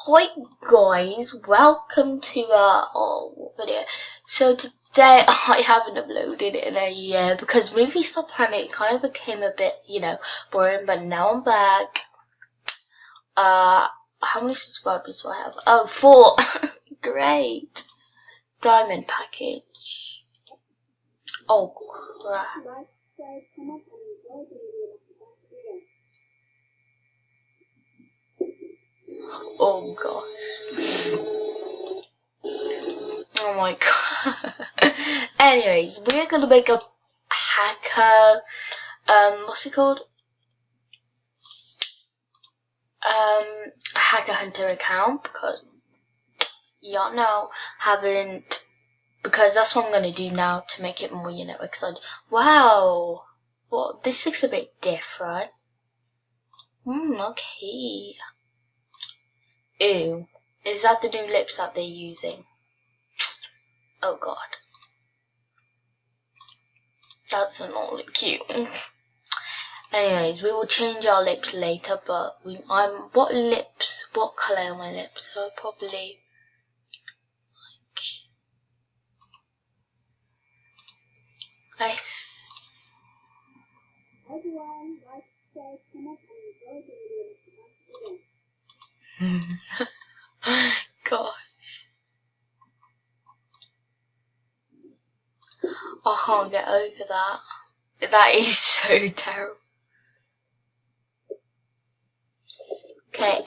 Hi guys, welcome to our video. So today I haven't uploaded in a year because Movie Star Planet kind of became a bit, boring, but now I'm back. How many subscribers do I have? Oh, 4. Great. Diamond package. Oh crap. Oh gosh. Oh my god. Anyways, we're gonna make a hacker, what's it called? A hacker hunter account because y'all know haven't, because that's what I'm gonna do now to make it more, exciting. Wow. Well, this looks a bit different. Okay. Ew. Is that the new lips that they're using? Oh god. That doesn't look cute. Anyways, we will change our lips later, but what colour are my lips? So probably like Everyone, like, share, comment, and enjoy the video. gosh. I can't get over that. That is so terrible. Okay,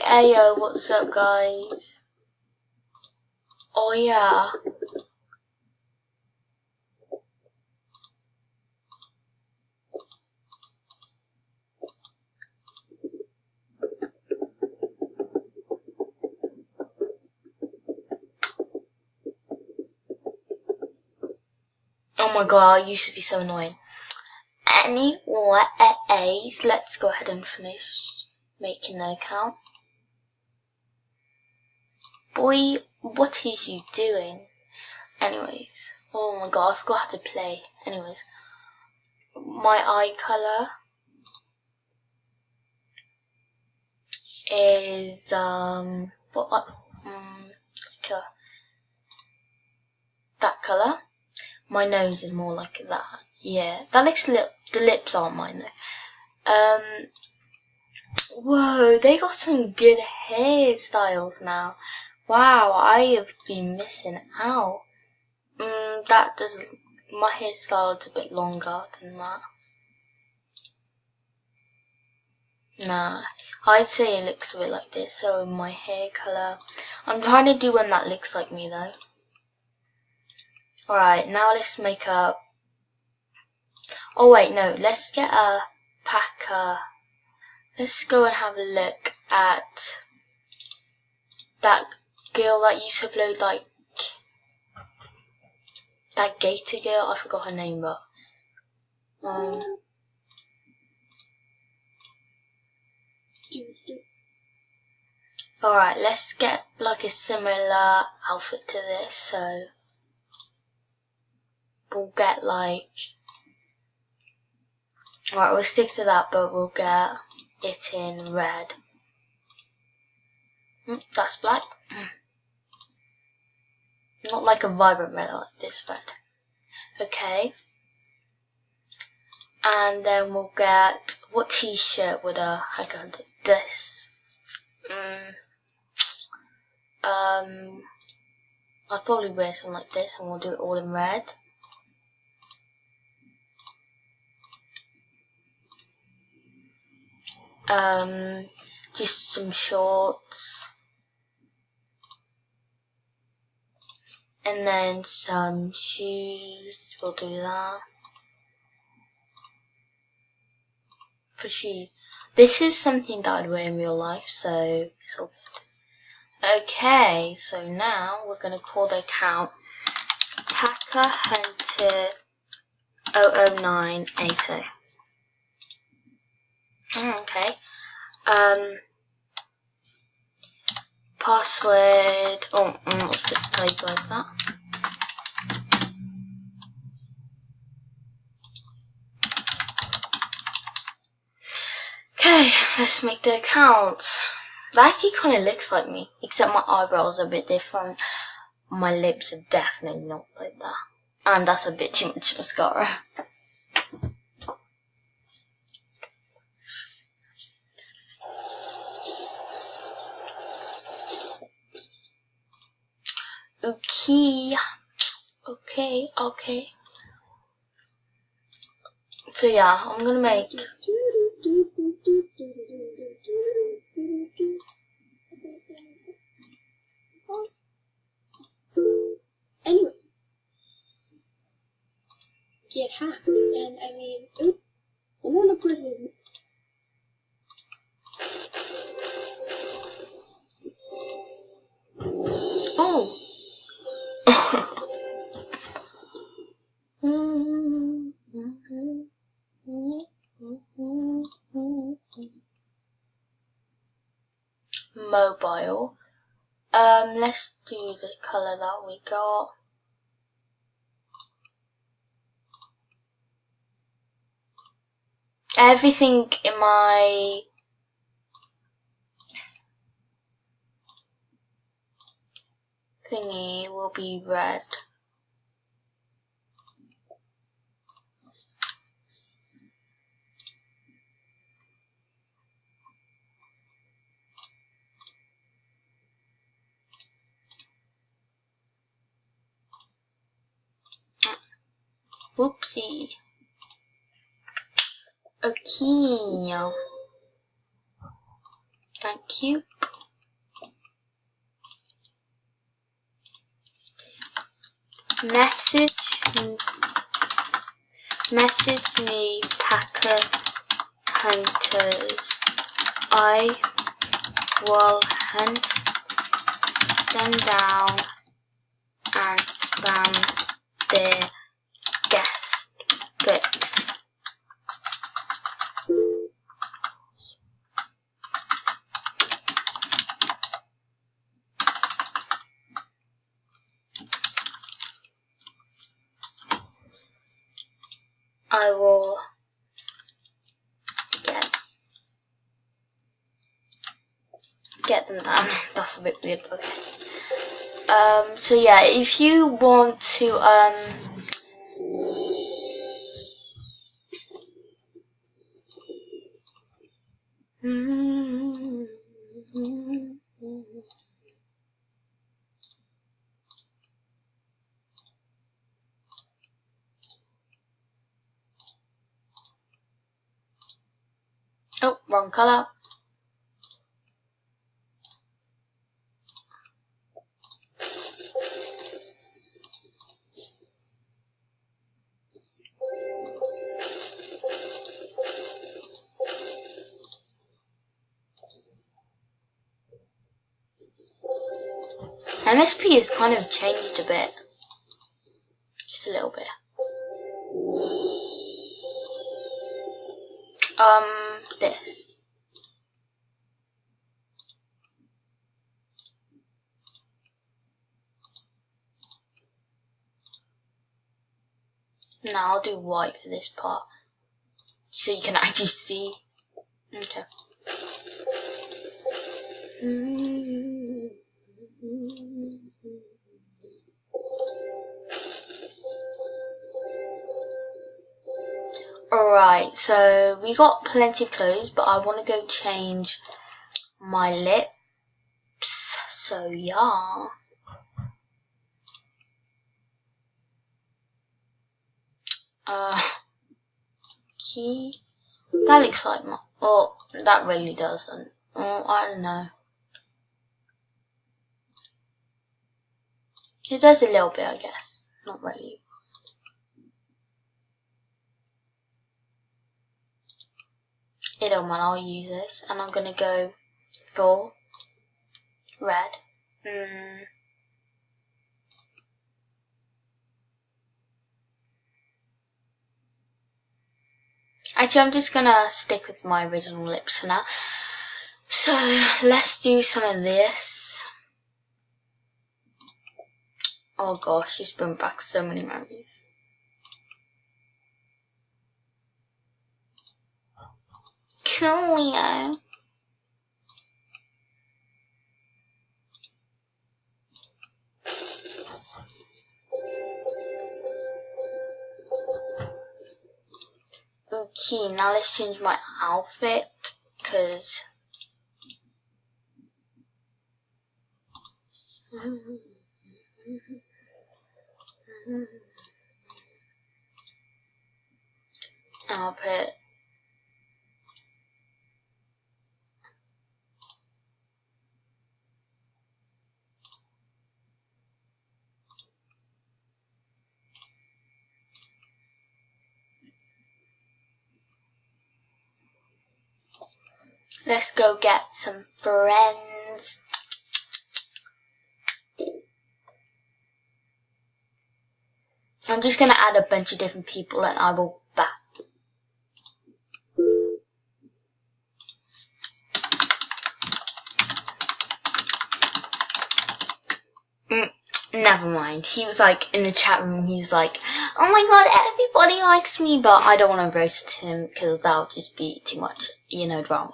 ayo, what's up guys? Oh yeah. Oh my god, I used to be so annoying. Anyways, let's go ahead and finish making the account. Boy, what is you doing? Anyways, oh my god, I forgot how to play. Anyways, my eye color is that color. My nose is more like that. Yeah, that looks the lips aren't mine though. Whoa, they got some good hairstyles now. Wow, I have been missing out. That doesn't. My hairstyle is a bit longer than that. Nah, I'd say it looks a bit like this. So my hair color. I'm trying to do one that looks like me though. Alright, now let's make a. Oh wait, no, let's get a packer. Let's go and have a look at that girl that used to upload like that gator girl. I forgot her name, but alright, let's get like a similar outfit to this. So we'll get like, alright, we'll stick to that, but we'll get it in red. That's black. Not like a vibrant red, like this red. Okay. And then we'll get, what t-shirt would I go into? This. I'd probably wear something like this, and we'll do it all in red. Just some shorts. And then some shoes, we'll do that. For shoes. This is something that I'd wear in real life, so it's all good. Okay, so now we're going to call the account Hacker Hunter 00980. Okay. Password. Oh, I'm not supposed to tell you guys that. Okay, let's make the account. That actually kind of looks like me, except my eyebrows are a bit different. My lips are definitely not like that. And that's a bit too much mascara. Okay. So yeah, I'm gonna make... Anyway, get hacked, and I mean, oop, I'm on a prison. Oh! Mobile. Let's do the colour that we got. Everything in my thingy will be red. Whoopsie. Okay. Thank you. Message me, Packer Hunters. I will hunt them down and spam their guest books. I will get them down. That's a bit weird, but so yeah, if you want to oh, wrong colour. MSP has kind of changed a bit. Just a little bit. This. Now I'll do white for this part. So you can actually see. Okay. Alright, so we got plenty of clothes, but I want to go change my lips. So yeah. Key. That looks like my... Oh, that really doesn't. Oh, I don't know. It does a little bit, I guess. Not really. It don't matter, I'll use this. And I'm gonna go for red. Actually, I'm just gonna stick with my original lips for now. So, let's do some of this. Oh gosh, it's brought back so many memories. Coolio. Okay, now let's change my outfit, because I'll put let's go get some friends. I'm just gonna add a bunch of different people and I will back. Never mind. He was like in the chat room. He was like, "Oh my god, everybody likes me," but I don't want to roast him because that would just be too much, drama.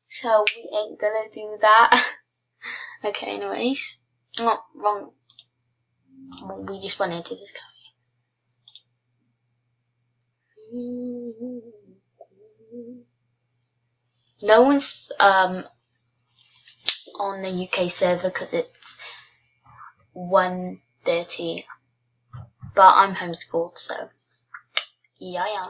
So we ain't gonna do that. Okay, anyways, not wrong. Well, we just went into this cafe. No one's on the UK server because it's 1:30, but I'm homeschooled, so yeah.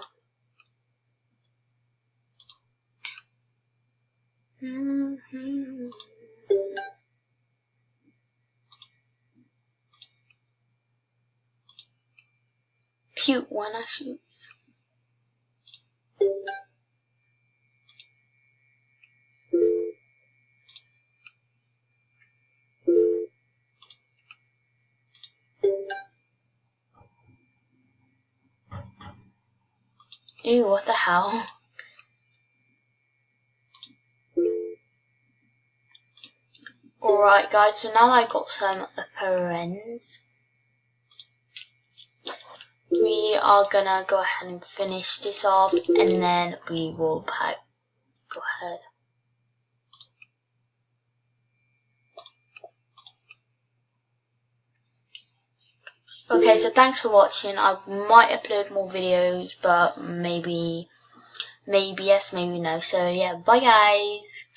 Cute one, I shoot. Ew, what the hell? Alright guys, so now I got some friends, we are gonna go ahead and finish this off and then we will go ahead. Okay, so thanks for watching. I might upload more videos, but maybe yes, maybe no. So yeah, bye guys.